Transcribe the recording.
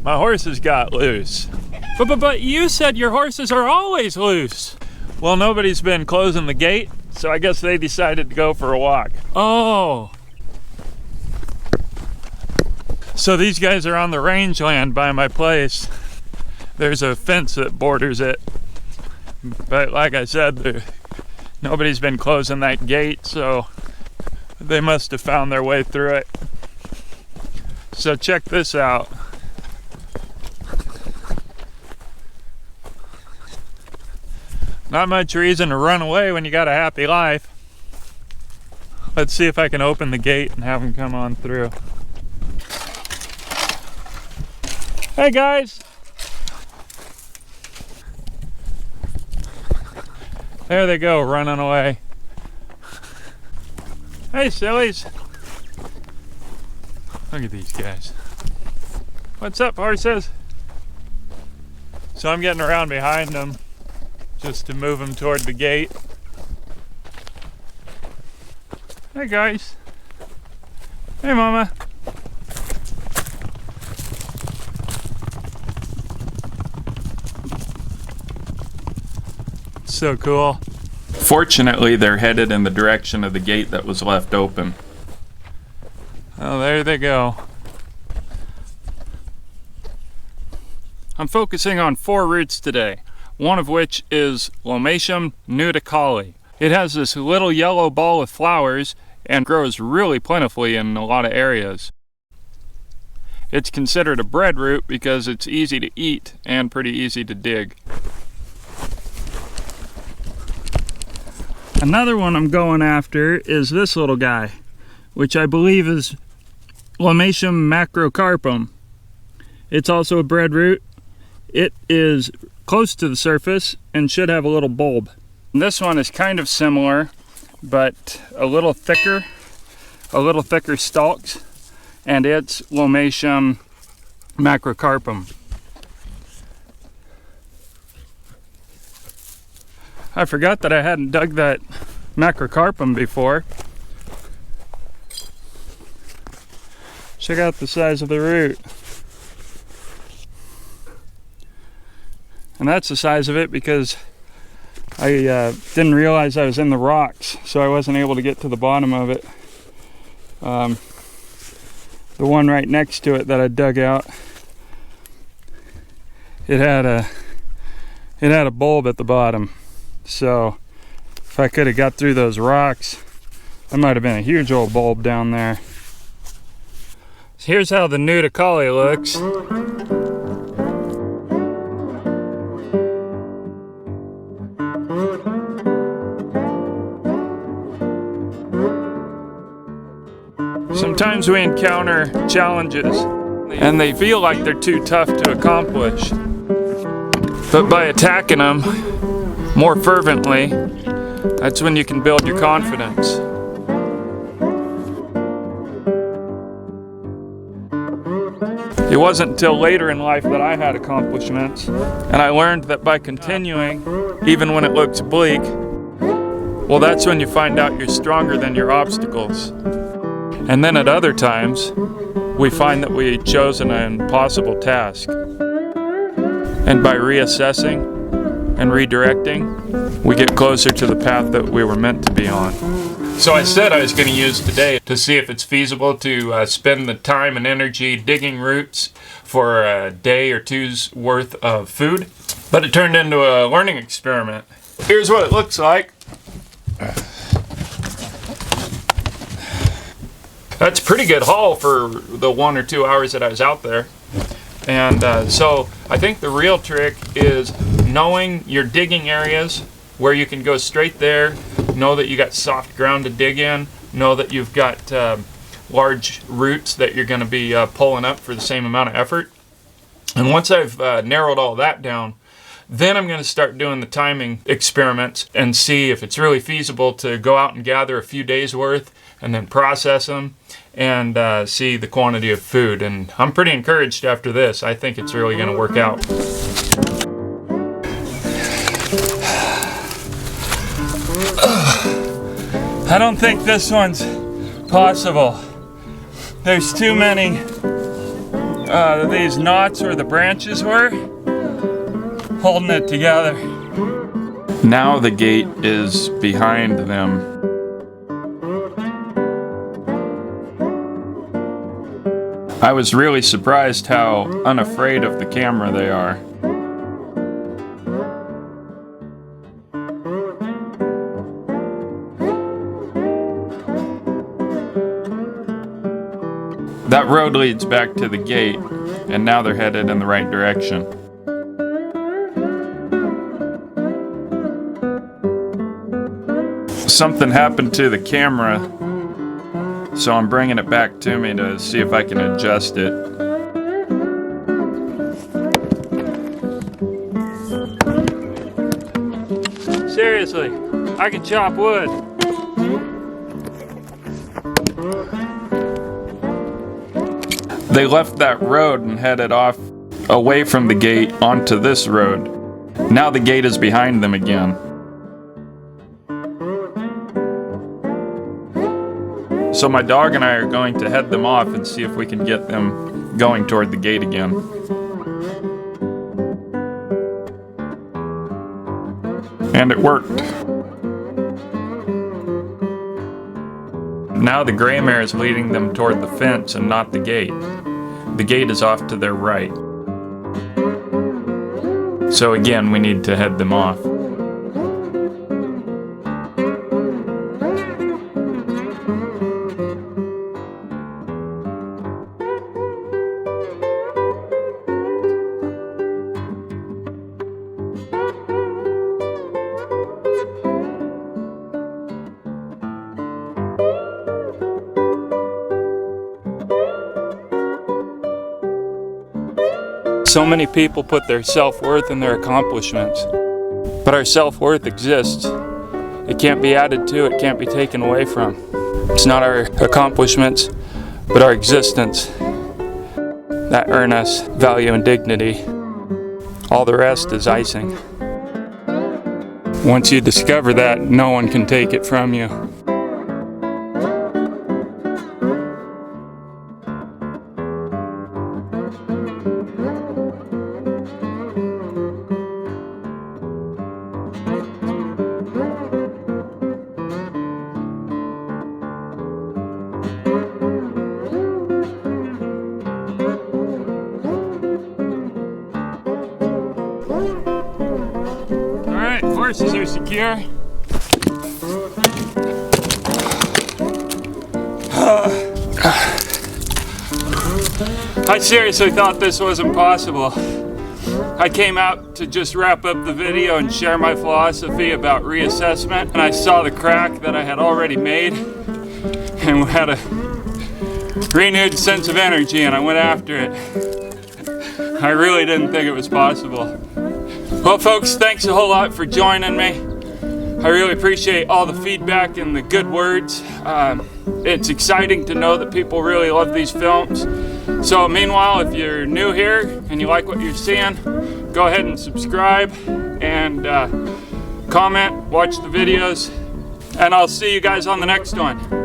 My horses got loose. But you said your horses are always loose. Well, nobody's been closing the gate, so I guess they decided to go for a walk. Oh. So these guys are on the rangeland by my place. There's a fence that borders it. But like I said, nobody's been closing that gate, so they must have found their way through it. So check this out. Not much reason to run away when you got a happy life. Let's see if I can open the gate and have them come on through. Hey guys! There they go, running away. Hey sillies! Look at these guys. What's up, horses? So I'm getting around behind them just to move them toward the gate. Hey guys. Hey mama. So cool. Fortunately, they're headed in the direction of the gate that was left open. Oh, there they go. I'm focusing on 4 roots today, one of which is Lomatium nudicale. It has this little yellow ball with flowers and grows really plentifully in a lot of areas. It's considered a breadroot because it's easy to eat and pretty easy to dig. Another one I'm going after is this little guy, which I believe is Lomatium macrocarpum. It's also a breadroot. It is close to the surface and should have a little bulb. And this one is kind of similar, but a little thicker stalks, and it's Lomatium macrocarpum. I forgot that I hadn't dug that macrocarpum before. Check out the size of the root. And that's the size of it because I didn't realize I was in the rocks, so I wasn't able to get to the bottom of it. The one right next to it that I dug out, it had a bulb at the bottom. So if I could have got through those rocks, that might have been a huge old bulb down there. So here's how the nudicale looks. Sometimes we encounter challenges and they feel like they're too tough to accomplish. But by attacking them more fervently, that's when you can build your confidence. It wasn't until later in life that I had accomplishments, and I learned that by continuing, even when it looks bleak, well, that's when you find out you're stronger than your obstacles. And then at other times, we find that we chose an impossible task. And by reassessing and redirecting, we get closer to the path that we were meant to be on. So I said I was going to use today to see if it's feasible to spend the time and energy digging roots for a day or two's worth of food, but it turned into a learning experiment. Here's what it looks like. That's a pretty good haul for the 1 or 2 hours that I was out there. And so I think the real trick is knowing your digging areas where you can go straight there, know that you got soft ground to dig in, know that you've got large roots that you're going to be pulling up for the same amount of effort. And once I've narrowed all that down, then I'm going to start doing the timing experiments and see if it's really feasible to go out and gather a few days worth and then process them and see the quantity of food. And I'm pretty encouraged after this. I think it's really going to work out. I don't think this one's possible. There's too many these knots where the branches were, holding it together. Now the gate is behind them. I was really surprised how unafraid of the camera they are. That road leads back to the gate, and now they're headed in the right direction. Something happened to the camera, so I'm bringing it back to me to see if I can adjust it. Seriously, I can chop wood. They left that road and headed off away from the gate onto this road. Now the gate is behind them again. So my dog and I are going to head them off and see if we can get them going toward the gate again. And it worked. Now the gray mare is leading them toward the fence and not the gate. The gate is off to their right. So again, we need to head them off. So many people put their self-worth in their accomplishments, but our self-worth exists. It can't be added to, it can't be taken away from. It's not our accomplishments, but our existence that earn us value and dignity. All the rest is icing. Once you discover that, no one can take it from you. Alright, horses are secure. I seriously thought this wasn't possible. I came out to just wrap up the video and share my philosophy about reassessment, and I saw the crack that I had already made and had a renewed sense of energy, and I went after it. I really didn't think it was possible. Well, folks, thanks a whole lot for joining me. I really appreciate all the feedback and the good words. It's exciting to know that people really love these films. So meanwhile, if you're new here and you like what you're seeing, go ahead and subscribe and comment, watch the videos, and I'll see you guys on the next one.